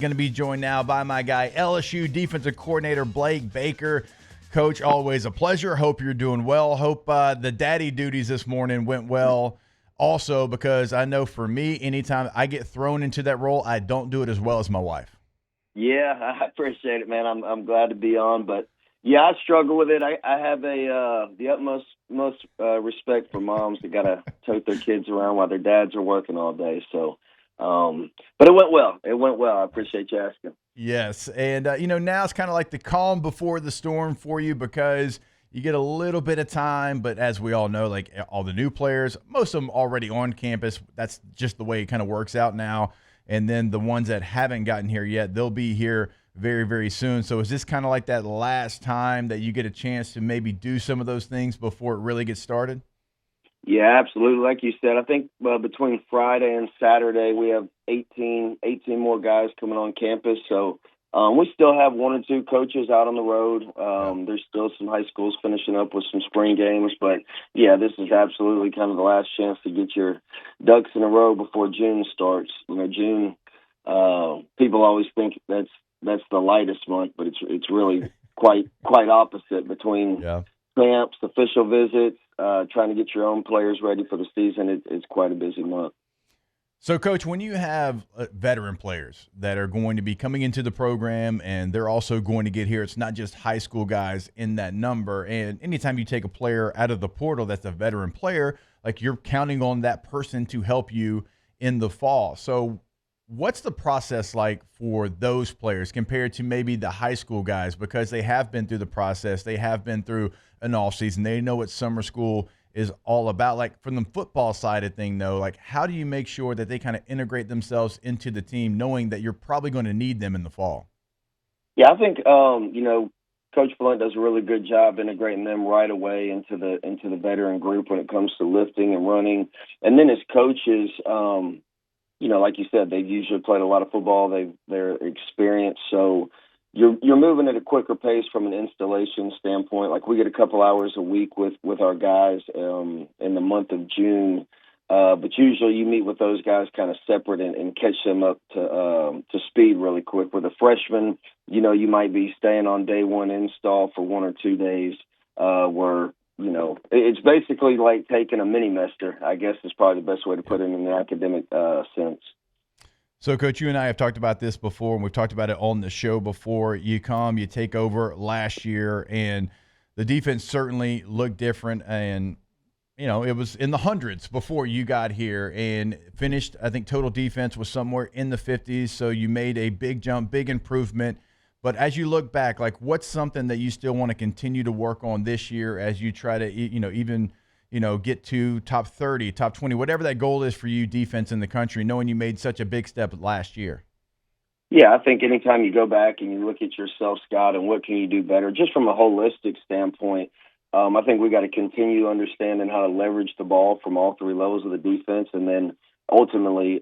Going to be joined now by my guy, LSU defensive coordinator Blake Baker. Coach, always a pleasure. Hope you're doing well. Hope the daddy duties this morning went well. Also, because I know for me, anytime I get thrown into that role, I don't do it as well as my wife. Yeah, I appreciate it, man. I'm glad to be on, but yeah, I struggle with it. I have the utmost respect for moms that gotta tote their kids around while their dads are working all day. So, but it went well. It went well. I appreciate you asking. Yes, and now it's kind of like the calm before the storm for you because you get a little bit of time. But as we all know, like all the new players, most of them already on campus. That's just the way it kind of works out now. And then the ones that haven't gotten here yet, they'll be here very, very soon. So is this kind of like that last time that you get a chance to maybe do some of those things before it really gets started? Yeah, absolutely. Like you said, I think between Friday and Saturday, we have 18 more guys coming on campus. So we still have one or two coaches out on the road. There's still some high schools finishing up with some spring games. But, yeah, this is absolutely kind of the last chance to get your ducks in a row before June starts. June, people always think that's the lightest month, but it's really quite opposite between camps, official visits, trying to get your own players ready for the season. It's quite a busy month. So, Coach, when you have veteran players that are going to be coming into the program and they're also going to get here, it's not just high school guys in that number. And anytime you take a player out of the portal that's a veteran player, like you're counting on that person to help you in the fall. So what's the process like for those players compared to maybe the high school guys? Because they have been through the process. They have been through an off season. They know what summer school is all about. Like from the football side of thing, though, like how do you make sure that they kind of integrate themselves into the team, knowing that you're probably going to need them in the fall? Yeah, I think Coach Blunt does a really good job integrating them right away into the veteran group when it comes to lifting and running. And then as coaches, like you said, they've usually played a lot of football. They're experienced, so you're moving at a quicker pace from an installation standpoint. Like we get a couple hours a week with our guys in the month of June, but usually you meet with those guys kind of separate and catch them up to speed really quick. With a freshman, you might be staying on day one install for 1 or 2 days, where it's basically like taking a mini-mester, I guess is probably the best way to put it in the academic sense. So, Coach, you and I have talked about this before, and we've talked about it on the show before. You take over last year, and the defense certainly looked different. And, it was in the hundreds before you got here and finished, I think, total defense was somewhere in the 50s. So you made a big jump, big improvement. But as you look back, like what's something that you still want to continue to work on this year as you try to, even get to top 30, top 20, whatever that goal is for you, defense in the country, knowing you made such a big step last year? Yeah, I think anytime you go back and you look at yourself, Scott, and what can you do better, just from a holistic standpoint, I think we got to continue understanding how to leverage the ball from all three levels of the defense, and then ultimately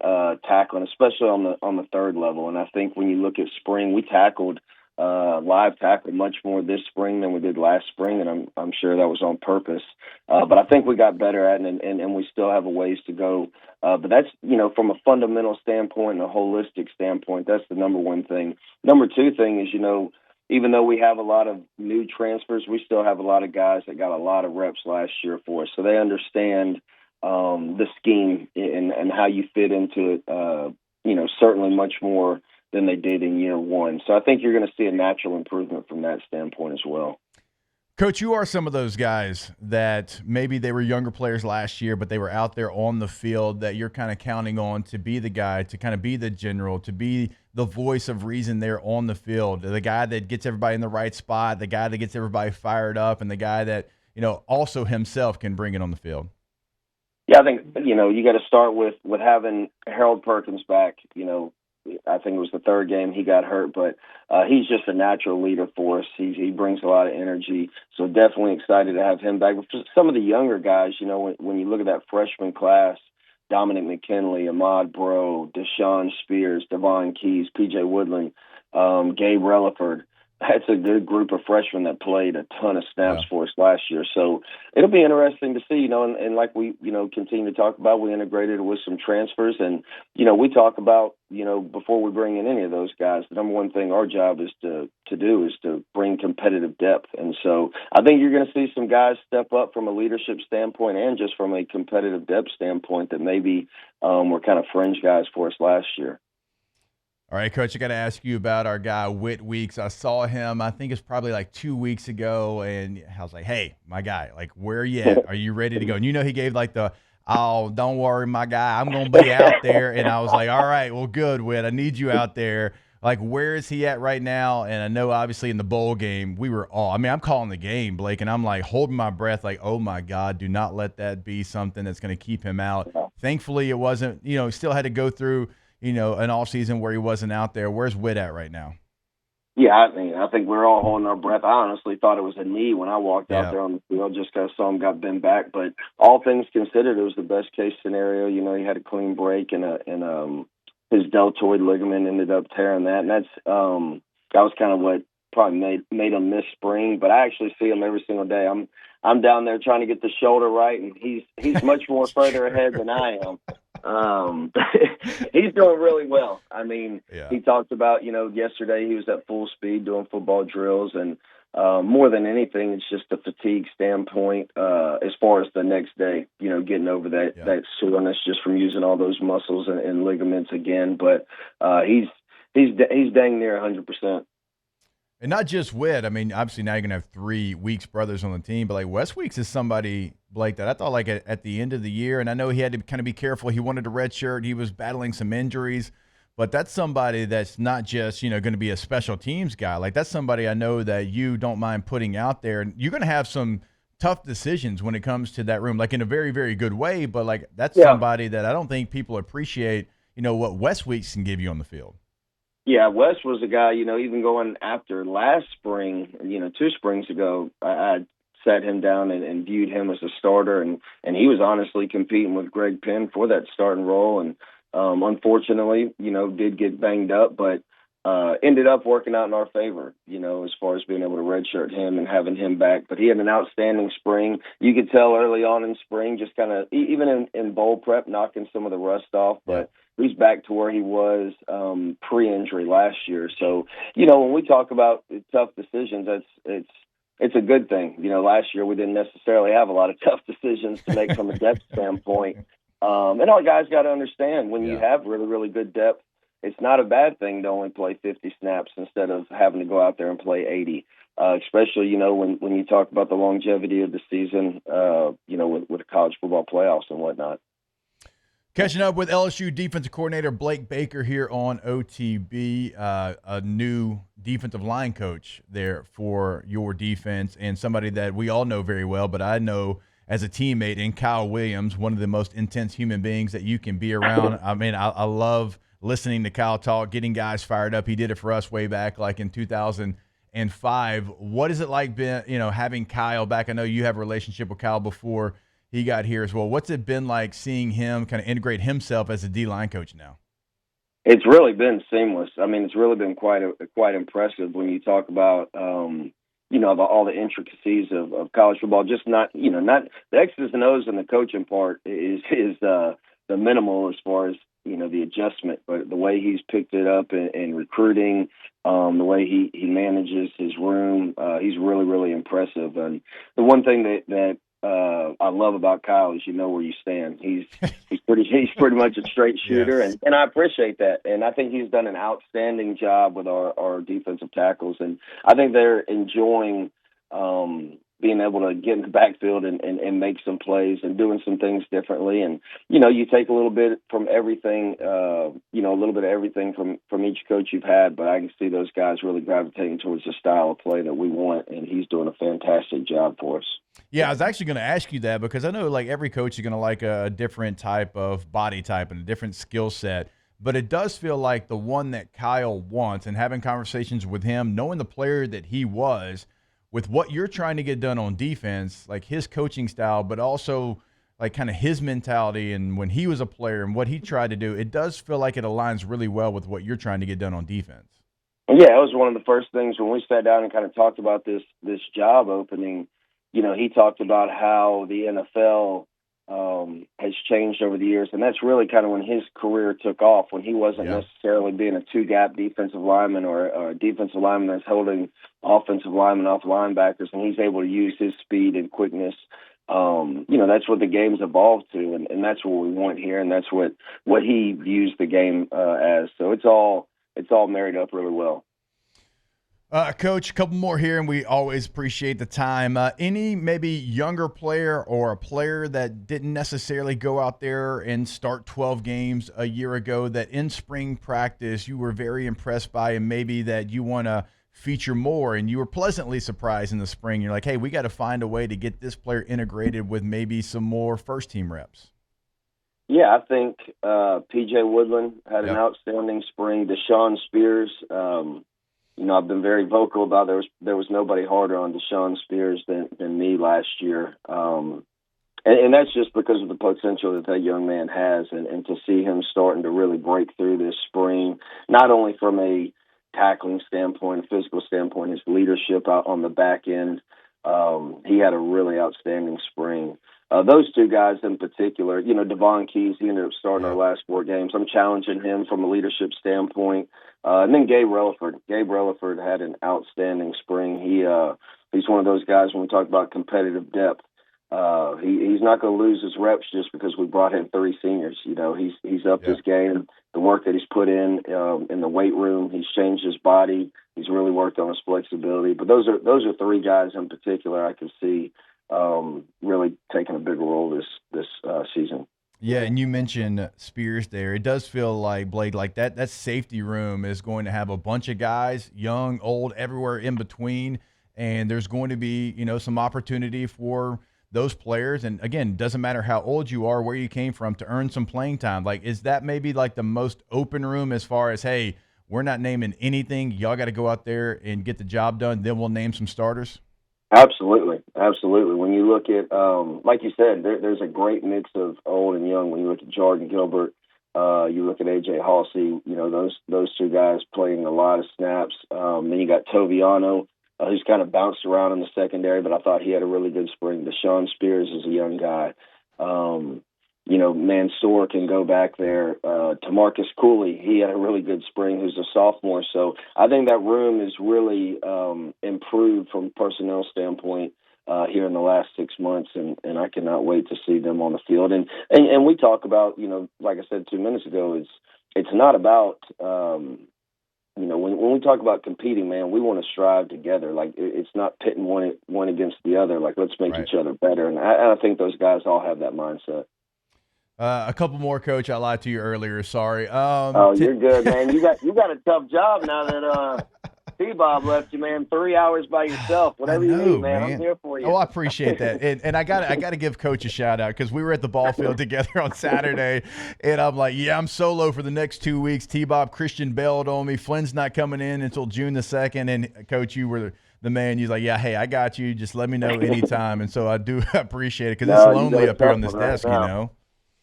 tackling, especially on the third level. And I think when you look at spring, we tackled live tackle much more this spring than we did last spring, and I'm sure that was on purpose. But I think we got better at it, and we still have a ways to go. But that's, from a fundamental standpoint and a holistic standpoint, that's the number one thing. Number two thing is, even though we have a lot of new transfers, we still have a lot of guys that got a lot of reps last year for us. So they understand the scheme and how you fit into it, certainly much more than they did in year one. So I think you're going to see a natural improvement from that standpoint as well. Coach, you are some of those guys that maybe they were younger players last year, but they were out there on the field that you're kind of counting on to be the guy, to kind of be the general, to be the voice of reason there on the field, the guy that gets everybody in the right spot, the guy that gets everybody fired up, and the guy that, also himself can bring it on the field. Yeah, I think, you got to start with having Harold Perkins back. I think it was the third game he got hurt, but he's just a natural leader for us. He brings a lot of energy, so definitely excited to have him back. But for some of the younger guys, when you look at that freshman class, Dominic McKinley, Ahmad Bro, Deshaun Spears, Davhon Keys, P.J. Woodland, Gabe Relliford, that's a good group of freshmen that played a ton of snaps Yeah. for us last year. So it'll be interesting to see, and like we, continue to talk about, we integrated with some transfers. And, we talk about, before we bring in any of those guys, the number one thing our job is to do is to bring competitive depth. And so I think you're going to see some guys step up from a leadership standpoint and just from a competitive depth standpoint that maybe were kind of fringe guys for us last year. All right, Coach, I got to ask you about our guy, Whit Weeks. I saw him, I think it's probably like 2 weeks ago, and I was like, hey, my guy, like, where are you at? Are you ready to go? And he gave like oh, don't worry, my guy, I'm going to be out there. And I was like, all right, well, good, Whit. I need you out there. Like, where is he at right now? And I know, obviously, in the bowl game, I'm calling the game, Blake, and I'm like holding my breath, like, oh, my God, do not let that be something that's going to keep him out. Thankfully, it wasn't, still had to go through an off season where he wasn't out there. Where's Whit at right now? Yeah, I think we're all holding our breath. I honestly thought it was a knee when I walked out there on the field, just because I saw him got bent back. But all things considered, it was the best case scenario. He had a clean break, and his deltoid ligament ended up tearing that, and that was kind of what probably made him miss spring. But I actually see him every single day. I'm down there trying to get the shoulder right, and he's much more further ahead than I am. He's doing really well. I mean, He talked about, yesterday he was at full speed doing football drills, and more than anything, it's just a fatigue standpoint as far as the next day, getting over that soreness just from using all those muscles and ligaments again. But he's dang near 100%. And not just Whit. I mean, obviously now you're going to have 3 Weeks brothers on the team, but like Wes Weeks is somebody, Blake, that I thought like at the end of the year, and I know he had to kind of be careful. He wanted a red shirt. He was battling some injuries, but that's somebody that's not just, going to be a special teams guy. Like that's somebody I know that you don't mind putting out there. And you're going to have some tough decisions when it comes to that room, like in a very, very good way. But like that's somebody that I don't think people appreciate, what Wes Weeks can give you on the field. Yeah, Wes was a guy, even going after last spring, 2 springs ago, I sat him down and viewed him as a starter, and he was honestly competing with Greg Penn for that starting role, and unfortunately, did get banged up, but ended up working out in our favor, as far as being able to redshirt him and having him back. But he had an outstanding spring. You could tell early on in spring, just kind of, even in bowl prep, knocking some of the rust off, but he's back to where he was pre-injury last year. So, when we talk about tough decisions, it's a good thing. Last year we didn't necessarily have a lot of tough decisions to make from a depth standpoint. And our guys got to understand when you have really, really good depth, it's not a bad thing to only play 50 snaps instead of having to go out there and play 80. Especially, when you talk about the longevity of the season, with the college football playoffs and whatnot. Catching up with LSU defensive coordinator Blake Baker here on OTB, a new defensive line coach there for your defense, and somebody that we all know very well, but I know as a teammate in Kyle Williams, one of the most intense human beings that you can be around. I mean, I love listening to Kyle talk, getting guys fired up. He did it for us way back like in 2005. What is it like having Kyle back? I know you have a relationship with Kyle before he got here as well. What's it been like seeing him kind of integrate himself as a D-line coach now? It's really been seamless. I mean, it's really been quite impressive when you talk about, all the intricacies of college football. Just not the X's and O's and the coaching part is the minimal as far as, the adjustment, but the way he's picked it up in recruiting, the way he manages his room, he's really, really impressive. And the one thing that I love about Kyle is where you stand. He's pretty much a straight shooter, and I appreciate that. And I think he's done an outstanding job with our defensive tackles, and I think they're enjoying being able to get in the backfield and make some plays and doing some things differently. And you take a little bit from everything, a little bit of everything from each coach you've had, but I can see those guys really gravitating towards the style of play that we want, and he's doing a fantastic job for us. Yeah, I was actually going to ask you that because I know like every coach is going to like a different type of body type and a different skill set, but it does feel like the one that Kyle wants, and having conversations with him, knowing the player that he was, with what you're trying to get done on defense, like his coaching style, but also like kind of his mentality and when he was a player and what he tried to do, it does feel like it aligns really well with what you're trying to get done on defense. Yeah, it was one of the first things when we sat down and kind of talked about this job opening. He talked about how the NFL has changed over the years, and that's really kind of when his career took off, when he wasn't necessarily being a two-gap defensive lineman or a defensive lineman that's holding offensive linemen off linebackers, and he's able to use his speed and quickness. That's what the game's evolved to, and that's what we want here, and that's what he views the game as. So it's all married up really well. Coach, a couple more here, and we always appreciate the time. Any maybe younger player or a player that didn't necessarily go out there and start 12 games a year ago that in spring practice you were very impressed by, and maybe that you want to feature more, and you were pleasantly surprised in the spring? You're like, hey, we got to find a way to get this player integrated with maybe some more first-team reps. Yeah, I think P.J. Woodland had an outstanding spring. Deshaun Spears, I've been very vocal about there was nobody harder on Deshaun Spears than me last year. And that's just because of the potential that young man has, and to see him starting to really break through this spring, not only from a tackling standpoint, a physical standpoint, his leadership out on the back end. He had a really outstanding spring. Those two guys in particular, Davhon Keys, he ended up starting our last 4 games. I'm challenging him from a leadership standpoint. And then Gabe Relliford. Gabe Relliford had an outstanding spring. He's one of those guys when we talk about competitive depth. He's not going to lose his reps just because we brought in 3 seniors. He's upped his game. The work that he's put in the weight room, he's changed his body. He's really worked on his flexibility. But those are 3 guys in particular I can see really taking a big role this season. Yeah, and you mentioned Spears there. It does feel like, Blake, like that safety room is going to have a bunch of guys, young, old, everywhere in between, and there's going to be, some opportunity for those players. And again, doesn't matter how old you are, where you came from, to earn some playing time. Like, is that maybe like the most open room as far as, hey, we're not naming anything, y'all got to go out there and get the job done, then we'll name some starters? Absolutely. When you look at, like you said, there's a great mix of old and young. When you look at Jordan Gilbert, you look at A.J. Halsey, those 2 guys playing a lot of snaps. Then you got Toviano, who's kind of bounced around in the secondary, but I thought he had a really good spring. Deshaun Spears is a young guy. Mansour can go back there. Tamarcus Cooley, he had a really good spring, who's a sophomore. So I think that room is really improved from a personnel standpoint here in the last 6 months, and I cannot wait to see them on the field. And we talk about, like I said 2 minutes ago, it's not about, when we talk about competing, man, we want to strive together. Like, it's not pitting one against the other. Like, let's make each other better. And I think those guys all have that mindset. A couple more, Coach. I lied to you earlier. Sorry. You're good, man. You got a tough job now that T-Bob left you, man. 3 hours by yourself. Whatever you need, man. I'm here for you. Oh, I appreciate that. And I got to give Coach a shout out, because we were at the ball field together on Saturday, and I'm like, I'm solo for the next 2 weeks. T-Bob Christian bailed on me. Flynn's not coming in until June the 2nd, and Coach, you were the man. He's like, hey, I got you. Just let me know anytime. And so I do appreciate it, because it's lonely up here on this desk,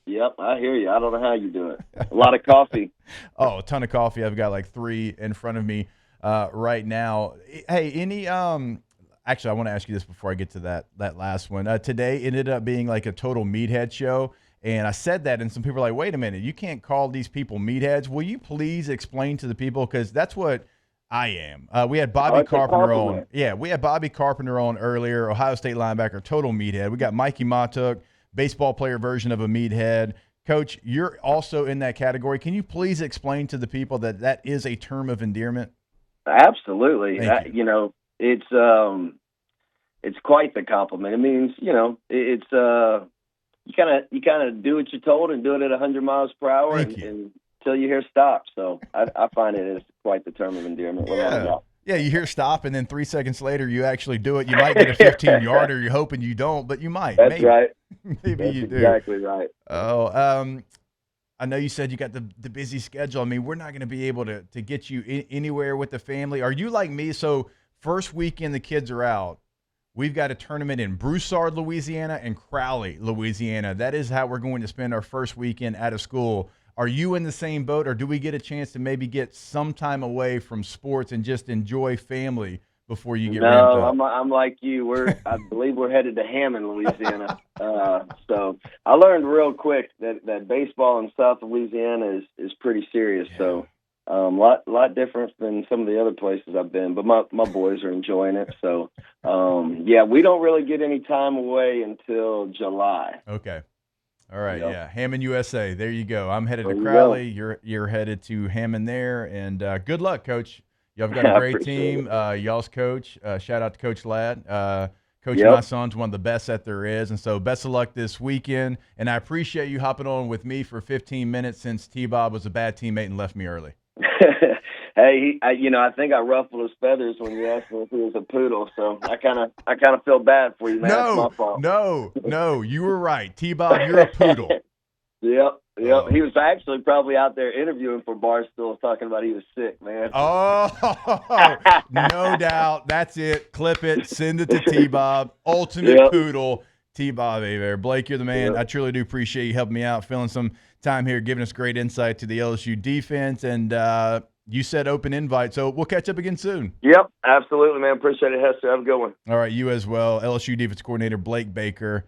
Yep, I hear you. I don't know how you do it. A lot of coffee. Oh, a ton of coffee. I've got like 3 in front of me right now. Hey, actually, I want to ask you this before I get to that last one. Today ended up being like a total meathead show, and I said that, and some people are like, wait a minute, you can't call these people meatheads. Will you please explain to the people, because that's what I am. We had Bobby Carpenter on. Yeah, we had Bobby Carpenter on earlier, Ohio State linebacker, total meathead. We got Mikey Matuk, baseball player version of a meathead. Coach, you're also in that category. Can you please explain to the people that is a term of endearment? Absolutely. It's quite the compliment. It means, it's you kind of do what you're told and do it at 100 miles per hour until you hear stop. So I find it as quite the term of endearment. Yeah, you hear stop, and then 3 seconds later, you actually do it. You might get a 15-yarder. You're hoping you don't, but you might. That's right. Maybe you do. Exactly right. Oh, I know you said you got the busy schedule. I mean, we're not going to be able to get you anywhere with the family. Are you like me? So first weekend the kids are out, we've got a tournament in Broussard, Louisiana, and Crowley, Louisiana. That is how we're going to spend our first weekend out of school. Are you in the same boat, or do we get a chance to maybe get some time away from sports and just enjoy family before you get ramped up? No, I'm like you. I believe we're headed to Hammond, Louisiana. So I learned real quick that baseball in South Louisiana is pretty serious. Yeah. So lot different than some of the other places I've been. But my boys are enjoying it. So we don't really get any time away until July. Okay. All right, Yep. yeah, Hammond, USA. There you go. I'm headed to There you Crowley. You're headed to Hammond there, and good luck, Coach. Y'all have got a I great appreciate team. Y'all's coach. Shout out to Coach Ladd. Coach, Yep. my son's one of the best that there is, and so best of luck this weekend. And I appreciate you hopping on with me for 15 minutes since T-Bob was a bad teammate and left me early. Hey, I think I ruffled his feathers when you asked me if he was a poodle. So I kind of feel bad for you, man. It's my fault. No, you were right. T-Bob, you're a poodle. Yep. Oh. He was actually probably out there interviewing for Barstool, talking about he was sick, man. Oh, no doubt. That's it. Clip it. Send it to T-Bob. Ultimate Yep. poodle. T-Bob Hebert. Blake, you're the man. Yep. I truly do appreciate you helping me out, filling some time here, giving us great insight to the LSU defense. And you said open invite, so we'll catch up again soon. Yep, absolutely, man. Appreciate it, Hester. Have a good one. All right, you as well. LSU defense coordinator Blake Baker.